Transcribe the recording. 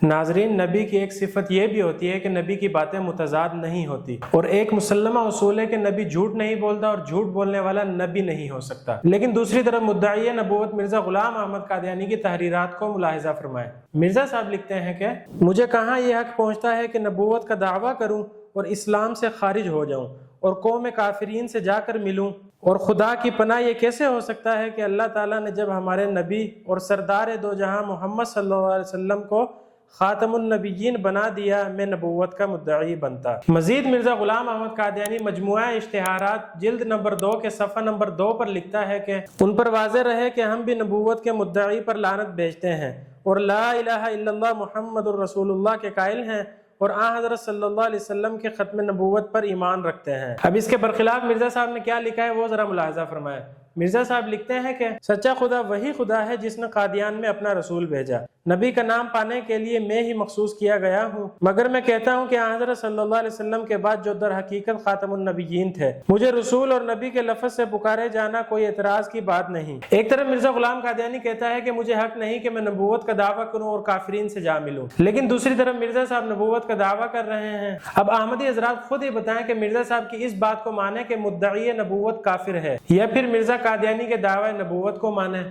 ناظرین، نبی کی ایک صفت یہ بھی ہوتی ہے کہ نبی کی باتیں متضاد نہیں ہوتی، اور ایک مسلمہ اصول ہے کہ نبی جھوٹ نہیں بولتا اور جھوٹ بولنے والا نبی نہیں ہو سکتا۔ لیکن دوسری طرف مدعی نبوت مرزا غلام احمد قادیانی کی تحریرات کو ملاحظہ فرمائیں۔ مرزا صاحب لکھتے ہیں کہ مجھے کہاں یہ حق پہنچتا ہے کہ نبوت کا دعویٰ کروں اور اسلام سے خارج ہو جاؤں اور قوم کافرین سے جا کر ملوں، اور خدا کی پناہ یہ کیسے ہو سکتا ہے کہ اللہ تعالیٰ نے جب ہمارے نبی اور سردار دو جہاں محمد صلی اللہ علیہ وسلم کو خاتم النبیین بنا دیا، میں نبوت کا مدعی بنتا۔ مزید مرزا غلام احمد قادیانی مجموعہ اشتہارات جلد نمبر 2 کے صفحہ نمبر 2 پر لکھتا ہے کہ ان پر واضح رہے کہ ہم بھی نبوت کے مدعی پر لعنت بھیجتے ہیں اور لا الہ الا اللہ محمد الرسول اللہ کے قائل ہیں، اور آن حضرت صلی اللہ علیہ وسلم کے ختم نبوت پر ایمان رکھتے ہیں۔ اب اس کے برخلاف مرزا صاحب نے کیا لکھا ہے وہ ذرا ملاحظہ فرمائیں۔ مرزا صاحب لکھتے ہیں کہ سچا خدا وہی خدا ہے جس نے قادیان میں اپنا رسول بھیجا۔ نبی کا نام پانے کے لیے میں ہی مخصوص کیا گیا ہوں، مگر میں کہتا ہوں کہ آن حضرت صلی اللہ علیہ وسلم کے بعد جو در حقیقت خاتم النبیین تھے، مجھے رسول اور نبی کے لفظ سے پکارے جانا کوئی اعتراض کی بات نہیں۔ ایک طرف مرزا غلام قادیانی کہتا ہے کہ مجھے حق نہیں کہ میں نبوت کا دعویٰ کروں اور کافرین سے جا ملوں، لیکن دوسری طرف مرزا صاحب نبوت کا دعویٰ کر رہے ہیں۔ اب احمدی حضرات خود ہی بتائیں کہ مرزا صاحب کی اس بات کو مانے کہ مدعی نبوت کافر ہے، یا پھر مرزا قادیانی کے دعوی نبوت کو مانے۔